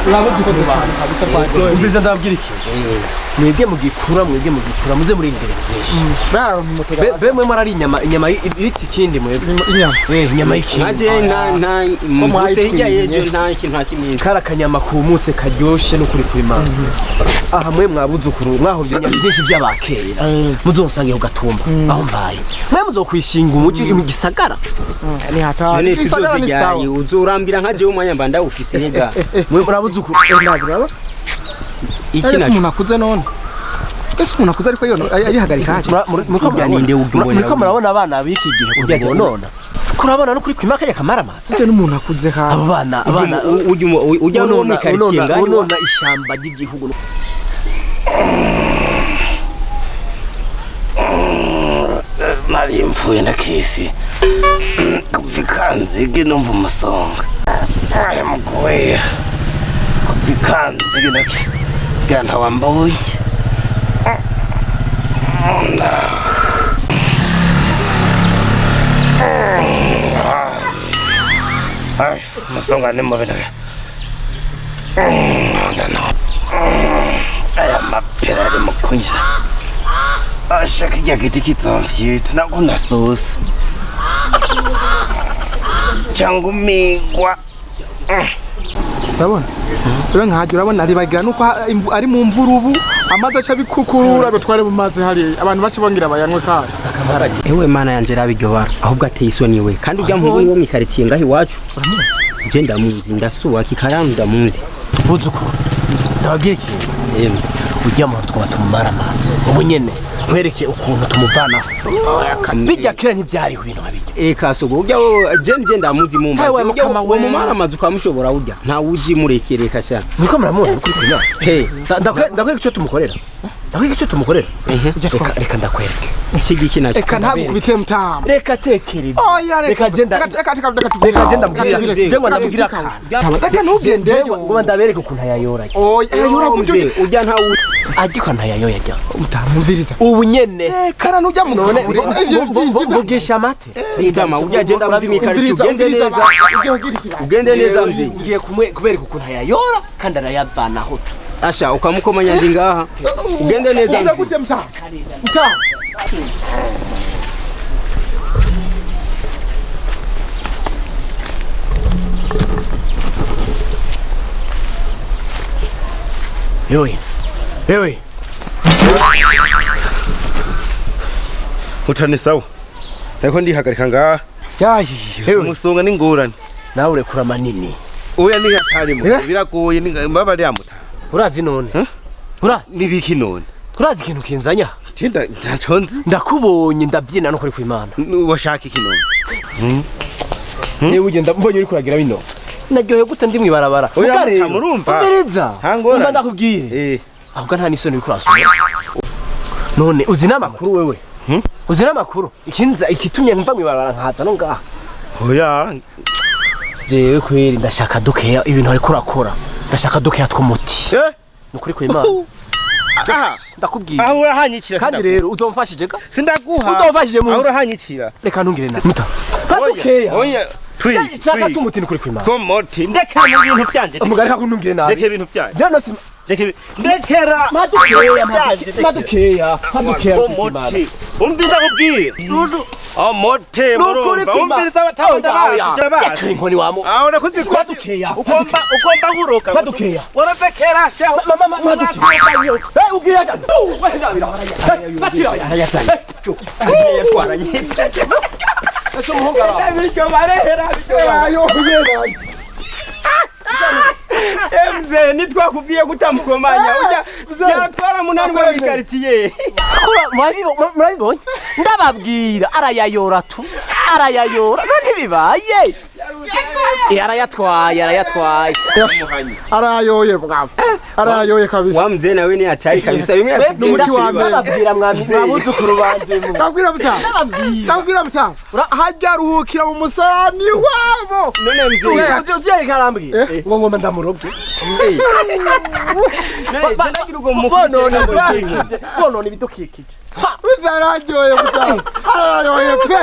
mwabuze uko tubana kabisa kwa umbiza ndabwira iki mwebwe mugikura muze muri imbere byinshi bemwe marari inyama iriti kindi mwebwe inyama y'ikindi naje nta mutse hirya yeje nta ikintu hakimwiza kara kanyama kumutse karyoshe no kuri Imana aha mwe mwabuzukuru mwahovye inyama byinshi by'abakera muzonsange ugatumba aho mbaye mwe muzokwishinga umuji igisagara ni hatari none tuzozijyaye uzurambira nka je umwanya mba ndawufise nega mwe murabuzukuru ndabira iki naco umuntu akuze none ese umuntu akuze ariko yo ayihagarika haje muriko murabona abana biki gihe kubonona kurabona no kuri kwimaka yakamara amazi cyo n'umuntu akuze ha abana ujya no mu quartier ngaho nona ishamba ry'igihugu nari mvuye ndakisi kuvikanzige numva umusonga aya mugoye kuvikanzige ndakigira ntawambonye ay umusonga ni mubi aya mapera ari mu kunyira ashaka ijya giti kitomfye tunakunda sosa cyangwa umigwa urabona rero nkahagira urabona ribagira nuko ari mu mvurubu amazi aca bikukurura betware mu mazi hari abantu bace bongira bayanwe kandi akabarati ewe mana yanje rabiryo bara ahubwo ateye isoni we kandi ujya mu wo mu quartier ngaho iwacu je ndamuzi ndafise uwaki karanda muzi buzukuru ndabwira iki ujya mu twatumara amazi ubu nyene mwereke ukuntu tumuvana bijya kera ntibyariho ibintu babijya kasogo ujya je ndamuzi mu mbazi ujya wo mu mara amazi ukamushobora ujya nta uji murekereka sha niko muramubona kuri kwina ndakwereka icyo tumukorera reka ndakwereke shigiki nacho reka ntabwo bite mtama reka tekere reka genda mbwira ngo ndabwira reka ntugende ngo ndabereke ukuntu ayayora ayayora gute ujya nta agiko ntayayoya ajya utamumviriza ubu nyene kana nujya mu none vugisha amate mtama ujya genda muzimika ugende neza mzi ngiye kubereka ukuntu ayayora kandi arayavanaho asha ukamukomanya ndi ngaha ugende neza nza gute mta Ewe utane sawa ariko ndihagarika ngaha umusonga n'ingorane nawe urekura manini oya ni hatarimo biragoye mbabari yamuta urazi none nibiki none urazi ikintu kinzanya tinda ndaconze ndakubonye ndabyina no kuri kwimana washaka iki none Yewe ugenda mbonye uri kuragira bino naryoye gute ndi mwibarabara oya murumva mbereza umva ndakubwire ahubwo nta nisoni uri kurasura none uzi namakuru wewe uzi namakuru ikitumye mva mwibarabara nkaza no ngaha oya jewe kweri ndashaka dukeya ibintu ari kurakora ndashaka dukeya twumuti nukuri kwimana ndakubwira aho urahanyikira kandi rero utomfashije ga sindaguha utomfashije mu aho urahanyikira reka ntungire na muta dukeya oya Chaka tumuti nukuri kwimana komoti ndeka mu bintu byanje umugarika kunungire nabi ndeke ibintu byanje jano si ndekera madukeya komoti umbiza kubwira mote murumva umbiza batabanda baje inkoni wamo aho nakuzi ko madukeya ukomba nguruka madukeya warabekera sha madukeya ugiye ga fatira yatanye yatwara nyitse eso muhongara bityo barehera ayo yera mze nitwakubwiye kutamukomanya ujya yatwara munani wa quartier murabibonye ndababwira arayayora none bibaye arayatwaye arayoye bwabo arayoye kabisa wamze nawe ni atari kabisa bimwe n'umuti wa mbere babwira mwabuzukuru banje kabwira mta hajya ruhukira mu musarani wabo none mze ujye karambwiye ngo ngoma ndamurobye none ndagira ugo mukuru bonone ibidukikije bizarayoye mta arayoye pe